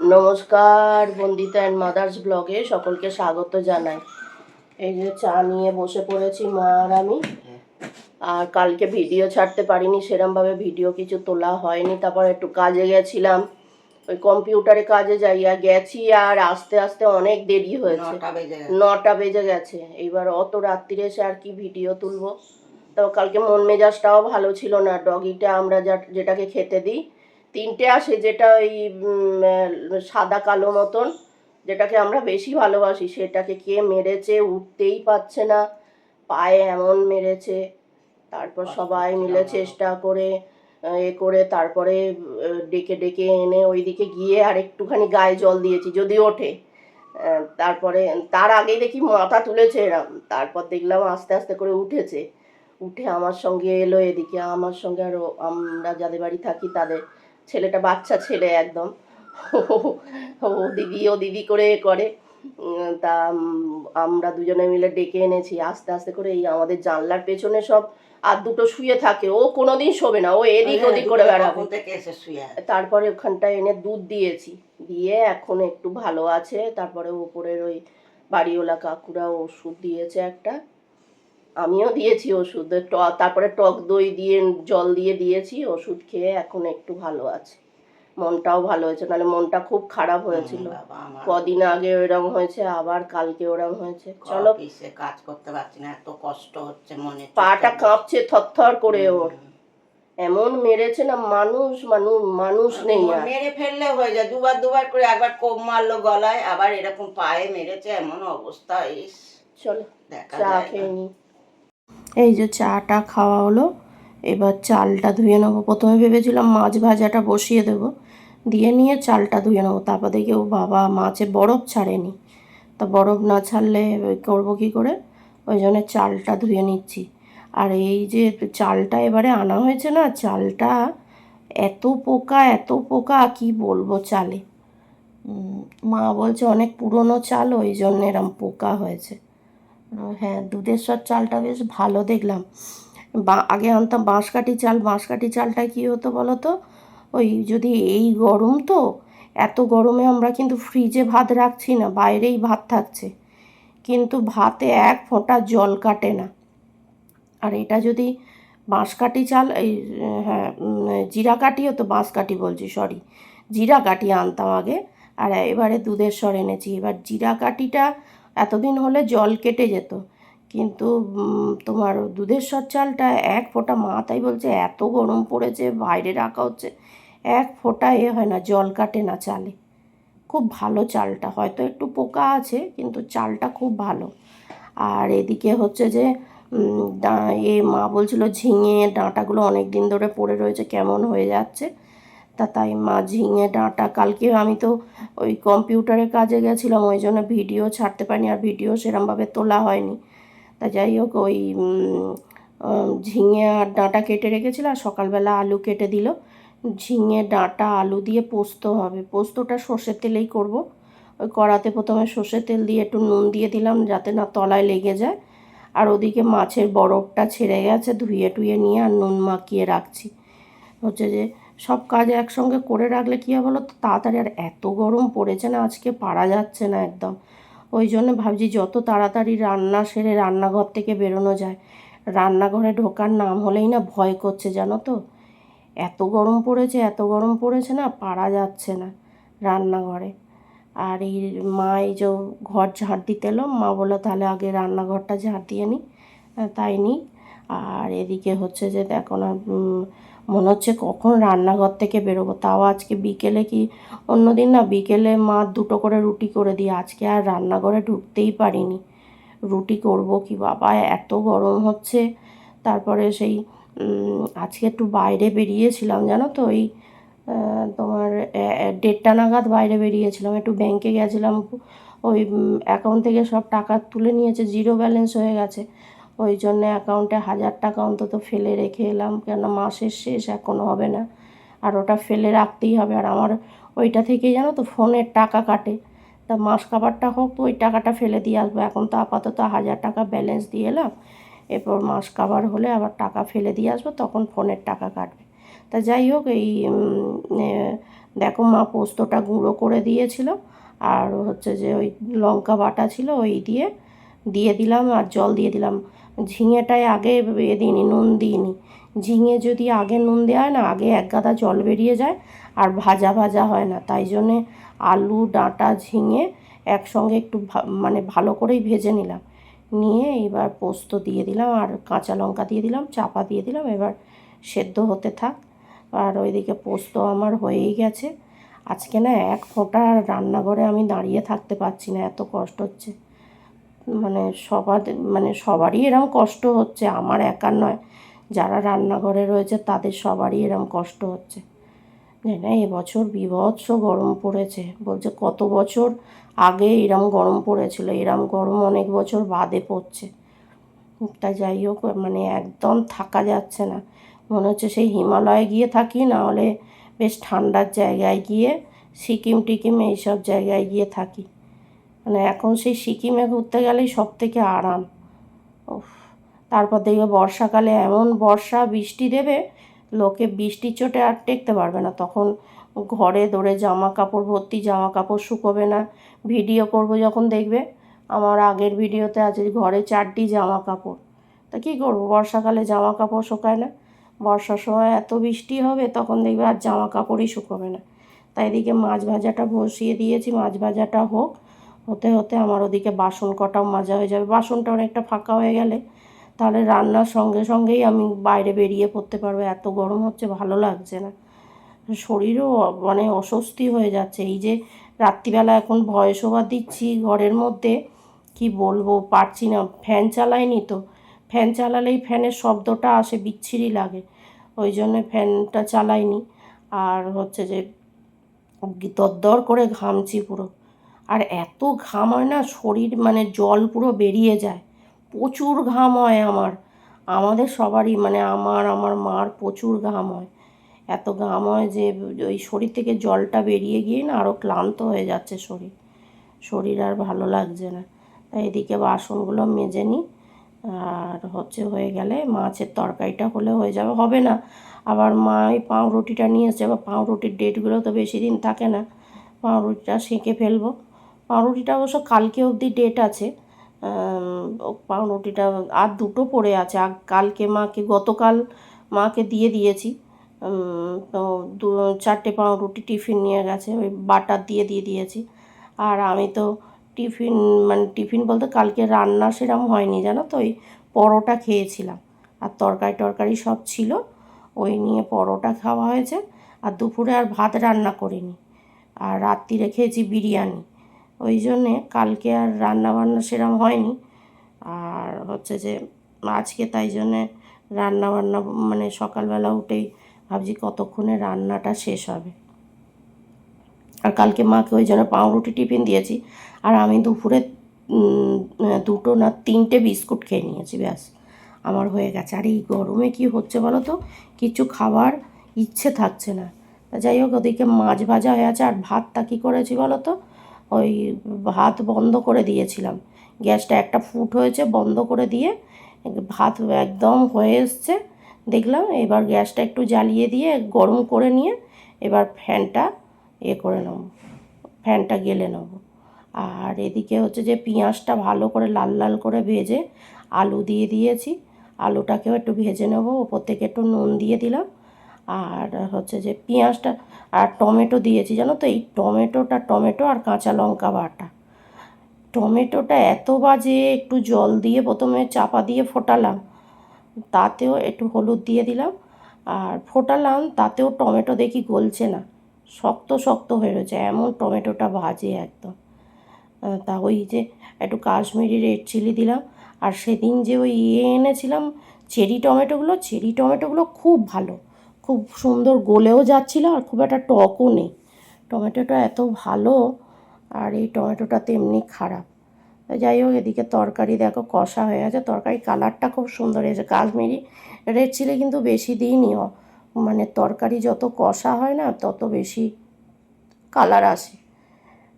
নমস্কার, Bandita and mother's ব্লগে সকলকে স্বাগত জানাই। এই যে চা নিয়ে বসে পড়েছি মা আর আমি। আর কালকে ভিডিও ছাড়তে পারিনি, সেরমভাবে ভিডিও কিছু তোলা হয়নি। তারপর একটু কাজে গেছিলাম, ওই কম্পিউটারে কাজে যাইয়া গেছি, আর আস্তে আস্তে অনেক দেরি হয়েছে, 9টা বেজে গেছে। এইবার অত রাত্রিরে এসে আর কি ভিডিও তুলবো। তো কালকে মন মেজাজটাও ভালো ছিল না। ডগিটা আমরা যেটাকে খেতে দিই, 3টে আসে, যেটা ওই সাদা কালো মতন, যেটাকে আমরা বেশি ভালোবাসি, সেটাকে কে মেরেছে, উঠতেই পারছে না, পায়ে এমন মেরেছে। তারপর সবাই মিলে চেষ্টা করে করে তারপরে ডেকে ডেকে এনে ওইদিকে গিয়ে আর একটুখানি গায়ে জল দিয়েছি যদি ওঠে। তারপরে তার আগেই দেখি মাথা তুলেছে এরম, তারপর দেখলাম আস্তে আস্তে করে উঠেছে। উঠে আমার সঙ্গে এলো এদিকে, আমার সঙ্গে। আরও আমরা যাদের বাড়ি থাকি তাদের ছেলেটা, বাচ্চা ছেলে একদম, ও দিদি ও দিদি করে করে। তা আমরা দুজনে মিলে ডেকে এনেছি আস্তে আস্তে করে। এই আমাদের জানলার পেছনে সব আর দুটো শুয়ে থাকে, ও কোনোদিন শোবে না, ও এদিক ওদিক করে বেড়াবে। তারপরে ওখানটায় এনে দুধ দিয়েছি, দিয়ে এখন একটু ভালো আছে। তারপরে উপরের ওই বাড়িওয়ালা কাকুরা ওষুধ দিয়েছে একটা, আমিও দিয়েছি ওষুধ। তারপরে টক দই দিয়ে জল দিয়ে দিয়েছি, ওষুধ খেয়ে এখন একটু ভালো আছে। মনটাও ভালো হয়েছে, নাহলে মনটা খুব খারাপ হয়েছিল। কদিন আগে ওরম হয়েছে, আবার কালকে ওরম হয়েছে। চলো, কাজ করতে পারছি না, এত কষ্ট হচ্ছে মনে, পাটা কাঁপছে থরথর করে। ওর এমন মেরেছে না, মানুষ মানুষ মানুষ নেই। মেরে ফেললে হয়ে যায়, দুবার করে, একবার কোপ মারলো গলায়, আবার এরকম পায়ে মেরেছে, এমন অবস্থা। চলো চা খেয়ে নি। এই যে চাটা খাওয়া হলো, এবার চালটা ধুয়ে নেবো। প্রথমে ভেবেছিলাম মাছ ভাজাটা বসিয়ে দেবো, দিয়ে নিয়ে চালটা ধুয়ে নেবো। তারপর দেখি ও বাবা, মাছে বরফ ছাড়েনি। তা বরফ না ছাড়লে করবো কী করে, ওই জন্য চালটা ধুয়ে নিচ্ছি। আর এই যে চালটা এবারে আনা হয়েছে না, চালটা এত পোকা কি বলবো চালে। মা বলছে অনেক পুরনো চাল, ওই জন্য এরম পোকা হয়েছে। হ্যাঁ, দুধেশ্বর চালটা বেশ ভালো দেখলাম। আগে আনতাম বাঁশকাঠি চাল। বাঁশকাঠি চালটা কী হতো বলো তো, ওই যদি এই গরম, তো এত গরমে আমরা কিন্তু ফ্রিজে ভাত রাখছি না, বাইরেই ভাত থাকছে, কিন্তু ভাতে এক ফোঁটা জল কাটে না। আর এটা যদি বাঁশকাঠি চাল, এই হ্যাঁ জিরাকাঠি হতো, বাঁশকাঠি বলছি, সরি, জিরাকাঠি আনতাম আগে। আর এবারে দুধেশ্বর এনেছি। এবার জিরাকাঠিটা এতদিন হলে জল কেটে যেত, কিন্তু তোমার দুধেশ্বর চালটা এক ফোঁটা, মা তাই বলছে এত গরম পড়েছে বাইরে রাখা হচ্ছে, এক ফোঁটা হয় না, জল কাটে না চালে। খুব ভালো চালটা, হয়তো একটু পোকা আছে কিন্তু চালটা খুব ভালো। আর এদিকে হচ্ছে যে মা বলছিল ঝিঙে ডাঁটাগুলো অনেক দিন ধরে পড়ে রয়েছে, কেমন হয়ে যাচ্ছে। তাই মা ঝিঙে ডাঁটা, কালকে আমি তো ওই কম্পিউটারে কাজে গেছিলাম, ওই জন্য ভিডিও ছাড়তে পারিনি, আর ভিডিও সেরমভাবে তোলা হয়নি। তা যাই হোক, ওই ঝিঙে আর ডাঁটা কেটে রেখেছিল, আর সকালবেলা আলু কেটে দিল। ঝিঙে ডাঁটা আলু দিয়ে পোস্ত হবে। পোস্তটা সর্ষের তেলেই করব। ওই কড়াতে প্রথমে সর্ষের তেল দিয়ে একটু নুন দিয়ে দিলাম, যাতে না তলায় লেগে যায়। আর ওদিকে মাছের বরফটা ছেড়ে গেছে, ধুয়ে টুয়ে নিয়ে আর নুন মাখিয়ে রাখছি। হচ্ছে যে সব কাজ একসঙ্গে করে রাখলে কী হবে বলো তো, তাড়াতাড়ি। আর এত গরম পড়েছে না আজকে, পারা যাচ্ছে না একদম। ওই জন্য ভাবছি যত তাড়াতাড়ি রান্না সেরে রান্নাঘর থেকে বেরোনো যায়। রান্নাঘরে ঢোকার নাম হলেই না ভয় করছে, জানো তো। এত গরম পড়েছে না, পারা যাচ্ছে না রান্নাঘরে। আর এই মা এই যে ঘর ঝাঁট দিতে এলো, মা বললো তাহলে আগে রান্নাঘরটা ঝাঁট দিয়ে নিই, তাই নিই। আর এদিকে হচ্ছে যে দেখো না, মনে হচ্ছে কখন রান্নাঘর থেকে বেরোবো। তাও আজকে বিকেলে, কি অন্যদিন না বিকেলে মা 2টো করে রুটি করে দিয়ে, আজকে আর রান্নাঘরে ঢুকতেই পারিনি। রুটি করব কি বাবা, এত গরম হচ্ছে। তারপরে সেই আজকে একটু বাইরে বেরিয়েছিলাম, জানো তো, ওই তোমার 1:30 নাগাদ বাইরে বেরিয়েছিলাম, একটু ব্যাংকে গেছিলাম। ওই অ্যাকাউন্ট থেকে সব টাকা তুলে নিয়েছে, জিরো ব্যালেন্স হয়ে গেছে। ওই জন্য অ্যাকাউন্টে 1000 টাকা অন্তত ফেলে রেখে এলাম, কেন মাসের শেষ এখনও হবে না, আর ওটা ফেলে রাখতেই হবে। আর আমার ওইটা থেকেই জানো তো ফোনের টাকা কাটে। তা মাস কাবারটা হোক, তো ওই টাকাটা ফেলে দিয়ে আসবো। এখন তো আপাতত 1000 টাকা ব্যালেন্স দিয়ে এলাম, এরপর মাস কাবার হলে আবার টাকা ফেলে দিয়ে আসবো, তখন ফোনের টাকা কাটবে। তা যাই হোক এই দেখো মা পোস্তটা গুঁড়ো করে দিয়েছিল, আর হচ্ছে যে ওই লঙ্কা বাটা ছিল ওই দিয়ে দিলাম, আর জল দিয়ে দিলাম। ঝিঙেটায় আগে দিইনি, নুন দিইনি। ঝিঙে যদি আগে নুন দেওয়া হয় না, আগে এক গাদা জল বেরিয়ে যায় আর ভাজা ভাজা হয় না। তাই জন্যে আলু, ডাঁটা, ঝিঙে একসঙ্গে একটু মানে ভালো করেই ভেজে নিলাম, নিয়ে এবার পোস্ত দিয়ে দিলাম আর কাঁচা লঙ্কা দিয়ে দিলাম, চাপা দিয়ে দিলাম। এবার সেদ্ধ হতে থাক। আর ওইদিকে পোস্ত আমার হয়েই গেছে। আজকে না এক ফোঁটা রান্নাঘরে আমি দাঁড়িয়ে থাকতে পারছি না, এত কষ্ট হচ্ছে। মানে সবারই এরম কষ্ট হচ্ছে, আমার একার নয়, যারা রান্নাঘরে রয়েছে তাদের সবারই এরম কষ্ট হচ্ছে। না এবছর বীভৎস গরম পড়েছে, বলছে কত বছর আগে এরম গরম পড়েছিল, এরম গরম অনেক বছর বাদে পড়ছে। তা যাই হোক, মানে একদম থাকা যাচ্ছে না, মনে হচ্ছে সেই হিমালয়ে গিয়ে থাকি, না হলে বেশ ঠান্ডার জায়গায় গিয়ে সিকিম টিকিম এইসব জায়গায় গিয়ে থাকি। মানে এখন সেই সিকিমে ঘুরতে গেলেই সব থেকে আরাম। তারপর দেখবে বর্ষাকালে এমন বর্ষা বৃষ্টি দেবে, লোকে বৃষ্টির চোটে আর টেকতে পারবে না, তখন ঘরে দৌড়ে জামা কাপড় ভর্তি, জামা কাপড় শুকোবে না। ভিডিও করব যখন দেখবে আমার আগের ভিডিওতে আছে ঘরে 4টি জামা কাপড়। তা কী করবো, বর্ষাকালে জামা কাপড় শুকায় না, বর্ষার সময় এত বৃষ্টি হবে তখন দেখবে আর জামা কাপড়ই শুকোবে না। তাই এদিকে মাছ ভাজাটা বসিয়ে দিয়েছি, মাছ ভাজাটা হতে হতে আমার ওদিকে বাসন কটাও মাজা হয়ে যাবে। বাসনটা অনেকটা ফাঁকা হয়ে গেলে তাহলে রান্নার সঙ্গে সঙ্গেই আমি বাইরে বেরিয়ে পড়তে পারবো, এত গরম হচ্ছে ভালো লাগছে না, শরীরও মানে অস্বস্তি হয়ে যাচ্ছে। এই যে রাত্রিবেলা এখন ভয়েস ওভার দিচ্ছি ঘরের মধ্যে, কি বলবো, পারছি না, ফ্যান চালাইনি তো, ফ্যান চালালেই ফ্যানের শব্দটা আসে, বিচ্ছিরি লাগে, ওই জন্য ফ্যানটা চালাইনি। আর হচ্ছে যে দরদর করে ঘামছি পুরো, আর এত ঘাম হয় না, শরীর মানে জল পুরো বেরিয়ে যায়, প্রচুর ঘাম হয় আমাদের সবারই, মানে আমার মার প্রচুর ঘাম হয়। এত ঘাম হয় যে ওই শরীর থেকে জলটা বেরিয়ে গিয়ে না আরও ক্লান্ত হয়ে যাচ্ছে শরীর আর ভালো লাগছে না। তাই এদিকে বাসনগুলো মেজে নিই, আর হচ্ছে হয়ে গেলে মাছের তরকারিটা হলে হয়ে যাবে। হবে না, আবার মা ওই পাউরুটিটা নিয়ে এসছে, আবার পাউরুটির ডেটগুলো তো বেশি দিন থাকে না, পাউরুটিটা সেঁকে ফেলবো। পাউরুটিটা অবশ্য কালকে অবধি ডেট আছে, পাউরুটিটা আর 2টো পড়ে আছে, কালকে গতকাল মাকে দিয়ে দিয়েছি। তো 4টে পাউরুটি টিফিন নিয়ে গেছে, ওই বাটার দিয়ে দিয়েছি। আর আমি তো টিফিন বলতে কালকে রান্না সেরকম হয়নি জানো তো, ওই পরোটা খেয়েছিলাম, আর তরকারি সব ছিল, ওই নিয়ে পরোটা খাওয়া হয়েছে। আর দুপুরে আর ভাত রান্না করিনি, আর রাত্রিরে খেয়েছি বিরিয়ানি, ওই জন্যে কালকে আর রান্না বান্না সেরকম হয়নি। আর হচ্ছে যে আজকে তাই জন্যে রান্না বান্না মানে সকালবেলা উঠেই ভাবছি কতক্ষণে রান্নাটা শেষ হবে। আর কালকে মাকে ওই জন্য পাউরুটি টিফিন দিয়েছি, আর আমি দুপুরে 2টো না 3টে বিস্কুট খেয়ে নিয়েছি, ব্যাস আমার হয়ে গেছে। আর এই গরমে কি হচ্ছে বলো তো, কিছু খাবার ইচ্ছে থাকছে না। যাই হোক, ওদিকে মাছ ভাজা হয়ে আছে। আর ভাতটা কী করেছি বলো তো, ওই ভাত বন্ধ করে দিয়েছিলাম, গ্যাসটা একটা ফুট হয়েছে, বন্ধ করে দিয়ে ভাত একদম হয়ে এসছে দেখলাম। এবার গ্যাসটা একটু জ্বালিয়ে দিয়ে গরম করে নিয়ে এবার ফ্যানটা করে নেবো, ফ্যানটা গেলে নেবো। আর এদিকে হচ্ছে যে পেঁয়াজটা ভালো করে লাল লাল করে ভেজে আলু দিয়ে দিয়েছি, আলুটাকেও একটু ভেজে নেবো, ওপর থেকে একটু নুন দিয়ে দিলাম। আর হচ্ছে যে পেঁয়াজটা আর টমেটো দিয়েছি জানো তো, এই টমেটো আর কাঁচা লঙ্কা বাটা, টমেটোটা এত বাজে, একটু জল দিয়ে প্রথমে চাপা দিয়ে ফোটালাম, তাতেও একটু হলুদ দিয়ে দিলাম, আর ফোটালাম তাতেও টমেটো দেখি গলছে না, শক্ত শক্ত হয়ে রয়েছে, এমন টমেটোটা বাজে একদম। তা ওই যে একটু কাশ্মীরি রেড চিলি দিলাম। আর সেদিন যে ওই এনেছিলাম চেরি টমেটোগুলো খুব ভালো, খুব সুন্দর গলেও যাচ্ছিলো, আর খুব একটা টকও নেই, টমেটোটা এত ভালো, আর এই টমেটোটা তেমনি খারাপ। যাই হোক, এদিকে তরকারি দেখো কষা হয়ে গেছে, তরকারি কালারটা খুব সুন্দর এসেছে, কাশ্মীরি রেড চিলি কিন্তু বেশি দিইনি, মানে তরকারি যত কষা হয় না তত বেশি কালার আসে।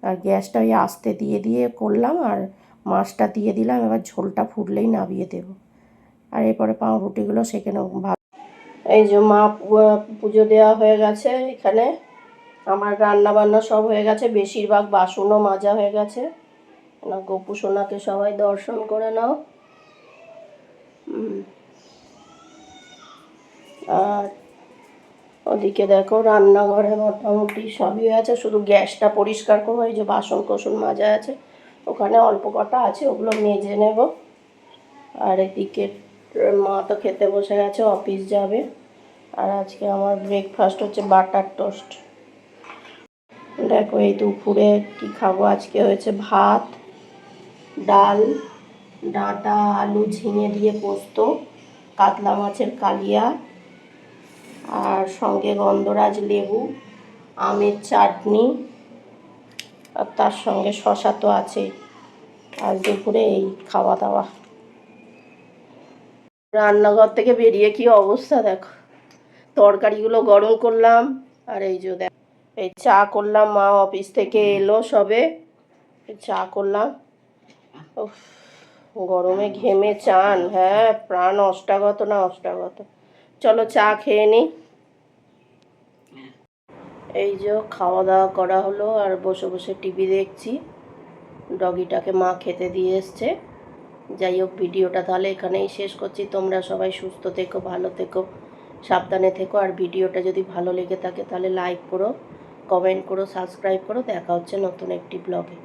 আর গ্যাসটা ওই আস্তে দিয়ে করলাম, আর মাছটা দিয়ে দিলাম, এবার ঝোলটা ফুটলেই নামিয়ে দেবো। আর এরপরে পাউরুটিগুলো সেঁকে নেবো। এই যে মা পুজো দেওয়া হয়ে গেছে, এখানে আমার রান্না বান্না সব হয়ে গেছে, বেশিরভাগ বাসনও মাজা হয়ে গেছে। না, গোপু সোনাকে সবাই দর্শন করে নাও। আর ওদিকে দেখো রান্নাঘরে মোটামুটি সবই হয়ে আছে, শুধু গ্যাসটা পরিষ্কার করবো। এই যে বাসন কোসন মাজা আছে, ওখানে অল্প কটা আছে, ওগুলো মেজে নেব। আর এদিকে মা তো খেতে বসে গেছে, অফিস যাবে। আর আজকে আমার ব্রেকফাস্ট হচ্ছে বাটার টোস্ট। দেখো এই দুপুরে কি খাবো, আজকে হয়েছে ভাত, ডাল, ডাঁটা আলু ঝিঙে দিয়ে পোস্ত, কাতলা মাছের কালিয়া, আর সঙ্গে গন্ধরাজ লেবু, আমের চাটনি, আর তার সঙ্গে শশা তো আছেই। আজ দুপুরে এই খাওয়া দাওয়া। রান্নাঘর থেকে বেরিয়ে কি অবস্থা দেখো, তরকারিগুলো গরম করলাম। আর এই যে দেখো, এই চা করলাম, মা অফিস থেকে এলো সবে, চা করলাম। উফ, গরমে ঘেমে চান, হ্যাঁ প্রাণ অষ্টাগত না অষ্টাগত। চলো চা খেয়ে নিই। এই যে খাওয়া দাওয়া করা হলো, আর বসে বসে টিভি দেখছি। ডগিটাকে মা খেতে দিয়ে এসছে। যাই হোক, ভিডিওটা তাহলে এখানেই শেষ করছি। তোমরা সবাই সুস্থ থেকো, ভালো থেকো, সাবধানে থেকো। আর ভিডিওটা যদি ভালো লেগে থাকে তাহলে লাইক করো, কমেন্ট করো, সাবস্ক্রাইব করো। দেখা হচ্ছে নতুন একটি ব্লগে।